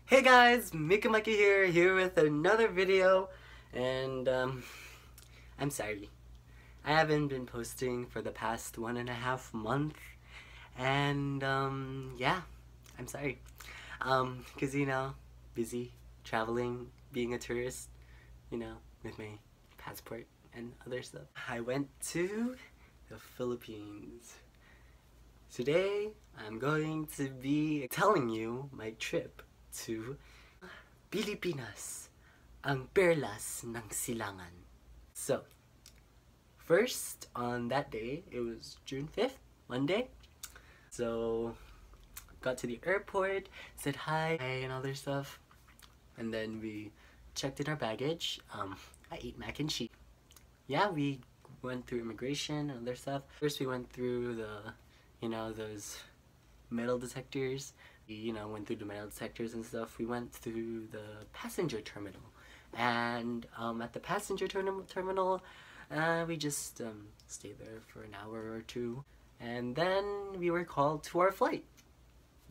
Hey guys, Mika Mikey here with another video, and I'm sorry. I haven't been posting for the past 1.5 months, and yeah, I'm sorry. Cause busy traveling, being a tourist, with my passport and other stuff. I went to the Philippines. Today, I'm going to be telling you my trip to Pilipinas, ang perlas ng silangan. So, first on that day, it was June 5th, Monday. So, got to the airport, said hi and other stuff, and then we checked in our baggage. I ate mac and cheese. Yeah, we went through immigration and other stuff. First we went through the, those metal detectors. We, went through the metal detectors and stuff. We went through the passenger terminal. And at the passenger terminal, we just stayed there for an hour or two. And then we were called to our flight,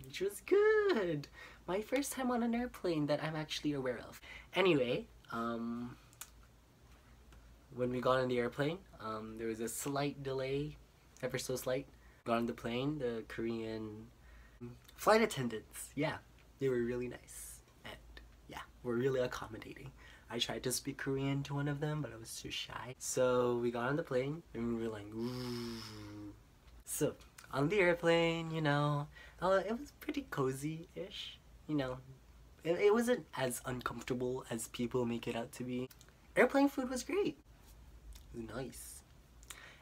which was good. My first time on an airplane that I'm actually aware of. Anyway, when we got on the airplane, there was a slight delay, ever so slight. Got on the plane, the Korean flight attendants, yeah, they were really nice, and yeah, were really accommodating. I tried to speak Korean to one of them, but I was too shy. So we got on the plane, and we were like, ooh. So, on the airplane, it was pretty cozy-ish, It wasn't as uncomfortable as people make it out to be. Airplane food was great. It was nice.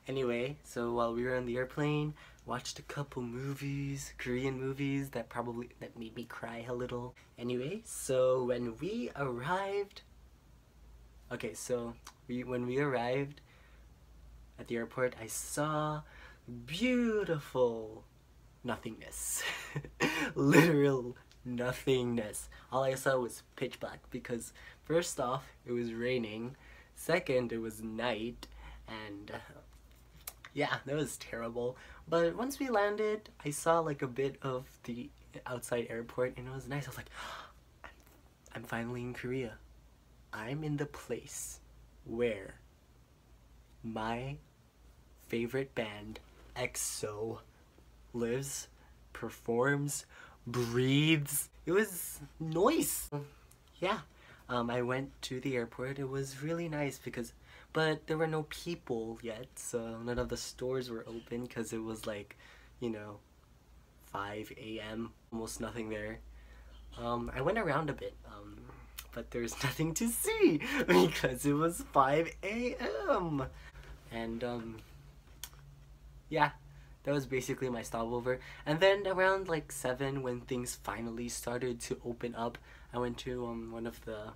Anyway, so while we were on the airplane, watched a couple movies, Korean movies that made me cry a little. Anyway, so when we arrived, when we arrived at the airport, I saw beautiful nothingness. Literal nothingness. All I saw was pitch black because first off, it was raining. Second, it was night, and yeah, that was terrible. But once we landed, I saw like a bit of the outside airport, and it was nice. I was like, I'm finally in Korea. I'm in the place where my favorite band, EXO, lives, performs, breathes. It was nice. Yeah. I went to the airport. It was really nice but there were no people yet, so none of the stores were open because it was like, 5 a.m. Almost nothing there. I went around a bit, but there's nothing to see because it was 5 a.m. And yeah, that was basically my stopover. And then around like 7, when things finally started to open up, I went to one of the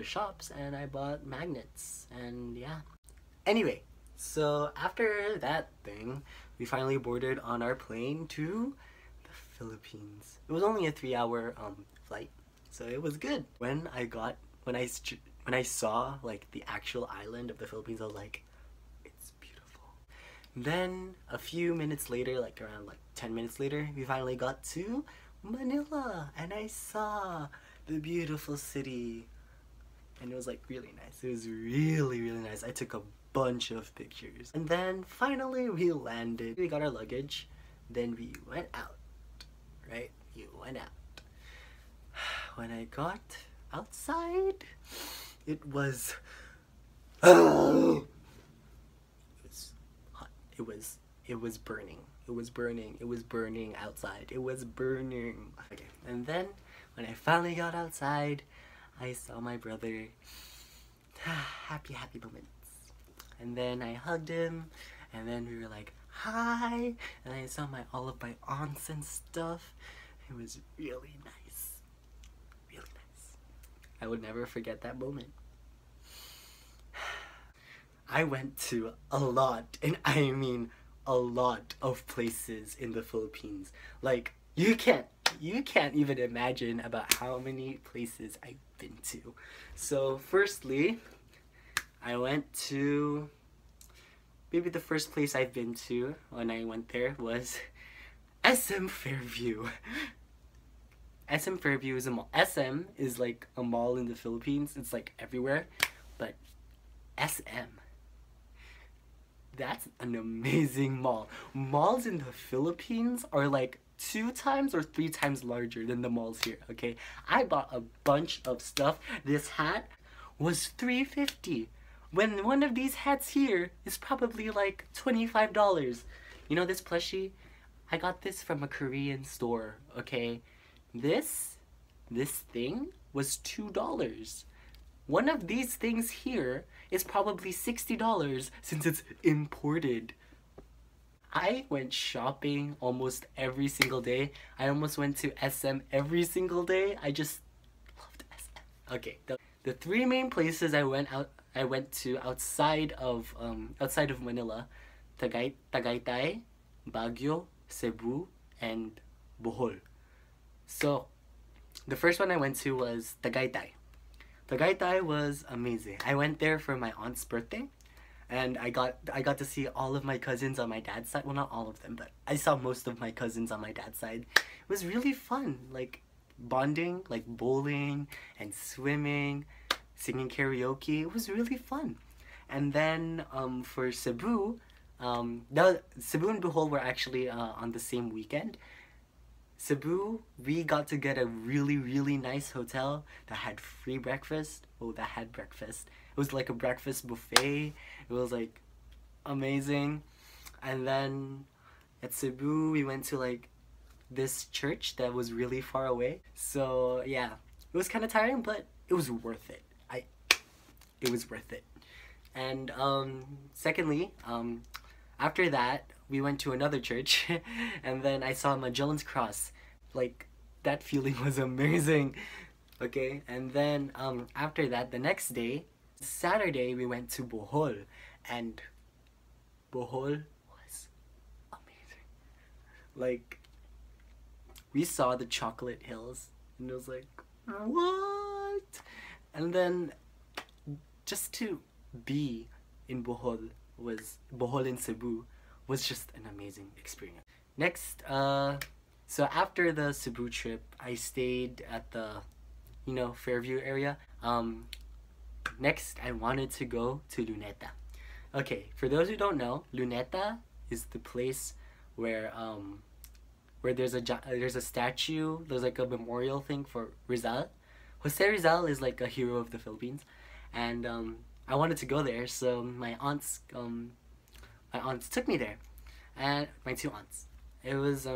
shops and I bought magnets, and yeah. Anyway, so after that thing, we finally boarded on our plane to the Philippines. It was only a 3-hour flight, so it was good. When I saw like the actual island of the Philippines, I was like, it's beautiful. Then a few minutes later, like around like 10 minutes later, we finally got to Manila, and I saw the beautiful city. And it was like really nice. It was really, really nice. I took a bunch of pictures. And then finally we landed. We got our luggage. Then we went out. Right? We went out. When I got outside, it was hot. It was burning. It was burning. It was burning outside. It was burning. Okay. And then when I finally got outside, I saw my brother. Happy moments. And then I hugged him, and then we were like, hi, and I saw all of my aunts and stuff. It was really nice. Really nice. I would never forget that moment. I went to a lot, and I mean a lot of places in the Philippines. Like, you can't even imagine about how many places I've been to. So firstly, I went to, maybe the first place I've been to when I went there was SM Fairview. SM Fairview is a mall. SM is like a mall in the Philippines. It's like everywhere. But SM, that's an amazing mall. Malls in the Philippines are like 2 times or 3 times larger than the malls here, okay? I bought a bunch of stuff. This hat was $3.50. When one of these hats here is probably like $25. You know this plushie? I got this from a Korean store, okay? This thing was $2. One of these things here is probably $60 since it's imported. I went shopping almost every single day. I almost went to SM every single day. I just loved SM. Okay, the 3 main places I went to outside of Manila, Tagaytay, Baguio, Cebu, and Bohol. So, the first one I went to was Tagaytay. Tagaytay was amazing. I went there for my aunt's birthday, and I got to see all of my cousins on my dad's side. Well, not all of them, but I saw most of my cousins on my dad's side. It was really fun, like bonding, like bowling and swimming, singing karaoke. It was really fun. And then for Cebu, Cebu and Bohol were actually on the same weekend. Cebu, we got to get a really nice hotel that had free breakfast. Oh, that had breakfast. It was like a breakfast buffet. It was like amazing. And then at Cebu, we went to like this church that was really far away. So yeah, it was kind of tiring, but it was worth it. It was worth it. And secondly, after that, we went to another church, and then I saw Magellan's Cross. Like, that feeling was amazing. Okay, and then after that, the next day, Saturday, we went to Bohol, and Bohol was amazing. Like, we saw the chocolate hills, and it was like, what? And then, just to be in Bohol in Cebu was just an amazing experience. Next, so after the Cebu trip, I stayed at the, Fairview area. Next, I wanted to go to Luneta. Okay, for those who don't know, Luneta is the place where there's a statue, there's like a memorial thing for Rizal. Jose Rizal is like a hero of the Philippines, and I wanted to go there, so my aunts took me there, and my 2 aunts. It was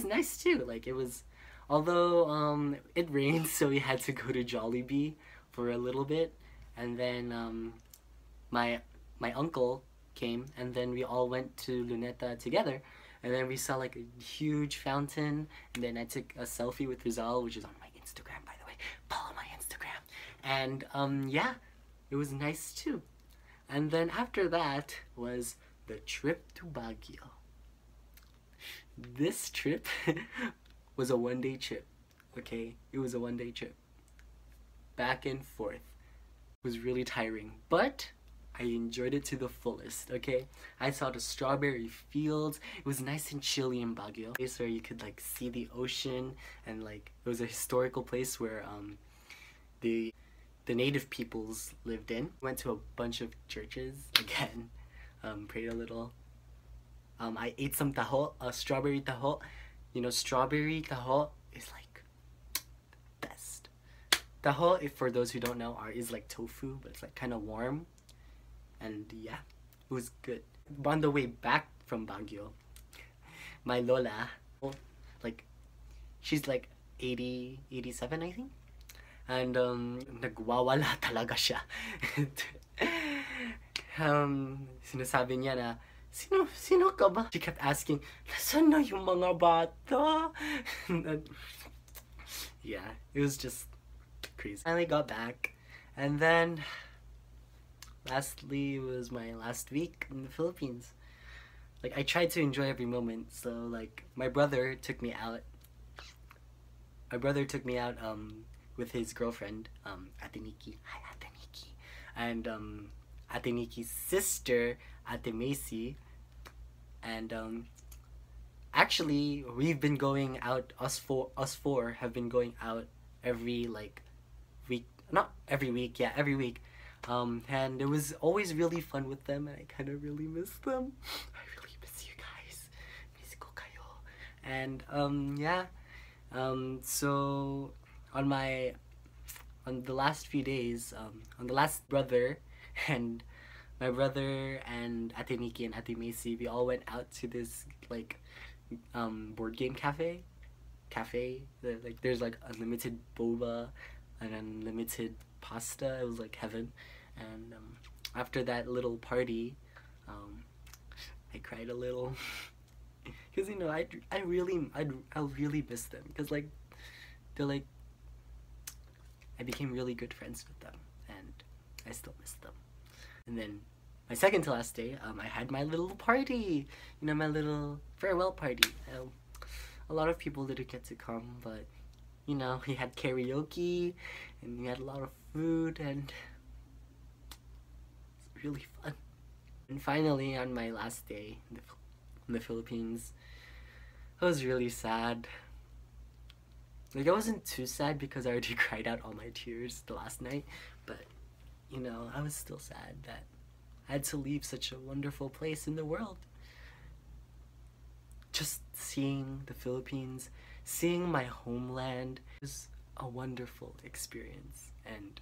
nice too. Like, it was, although it rained, so we had to go to Jollibee for a little bit, and then my uncle came, and then we all went to Luneta together, and then we saw like a huge fountain, and then I took a selfie with Rizal, which is on my Instagram, by the way. Follow my Instagram. And yeah, it was nice too. And then after that was the trip to Baguio. This trip was a 1-day trip, okay? It was a 1-day trip. Back and forth. It was really tiring, but I enjoyed it to the fullest, okay? I saw the strawberry fields. It was nice and chilly in Baguio. A place where you could like see the ocean, and like it was a historical place where the native peoples lived in. Went to a bunch of churches again, prayed a little. I ate some taho, strawberry taho. You know, strawberry taho is like the best. Taho, if for those who don't know, is like tofu, but it's like kind of warm. And yeah, it was good. On the way back from Baguio, my lola, like, she's like 80, 87, I think. And nagwawala talaga siya. Sinasabi niya na, sino ka ba? She kept asking, nasaan na yung mga bata? Yeah, it was just crazy. Finally got back, and then lastly, it was my last week in the Philippines. Like, I tried to enjoy every moment. So like, my brother took me out. With his girlfriend, Ate Nikki. Hi, Ate Nikki. And Ate Nikki's sister, Ate Macy. And actually, we've been going out, us four have been going out every like week, not every week, yeah, every week. And it was always really fun with them, and I kind of really miss them. I really miss you guys. Miss ko kayo. And yeah, so on the last few days, on the last brother and my brother and Ate Nikki and Ate Macy, we all went out to this like board game cafe. Like there's like unlimited boba and unlimited pasta. It was like heaven. And after that little party, I cried a little because you know I really miss them, because like they're like, I became really good friends with them, and I still miss them. And then my second to last day, I had my little party, you know, my little farewell party. A lot of people didn't get to come, but you know, we had karaoke and we had a lot of food, and it's really fun. And finally, on my last day in the Philippines, I was really sad. Like, I wasn't too sad because I already cried out all my tears the last night, but you know, I was still sad that I had to leave such a wonderful place in the world. Just seeing the Philippines, seeing my homeland was a wonderful experience, and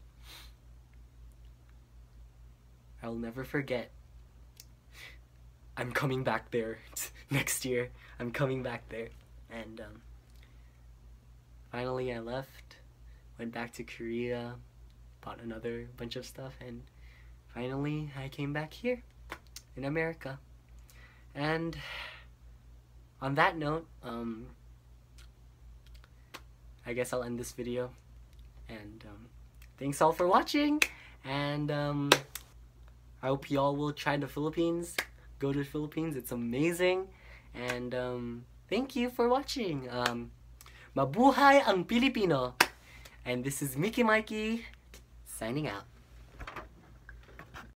I'll never forget. I'm coming back there next year. I'm coming back there. And finally I left, went back to Korea, bought another bunch of stuff, and finally I came back here in America. And on that note, I guess I'll end this video. And thanks all for watching, and I hope y'all will try the Philippines. Go to the Philippines, it's amazing. And thank you for watching. Mabuhay ang Pilipino. And this is Mickey Mikey signing out.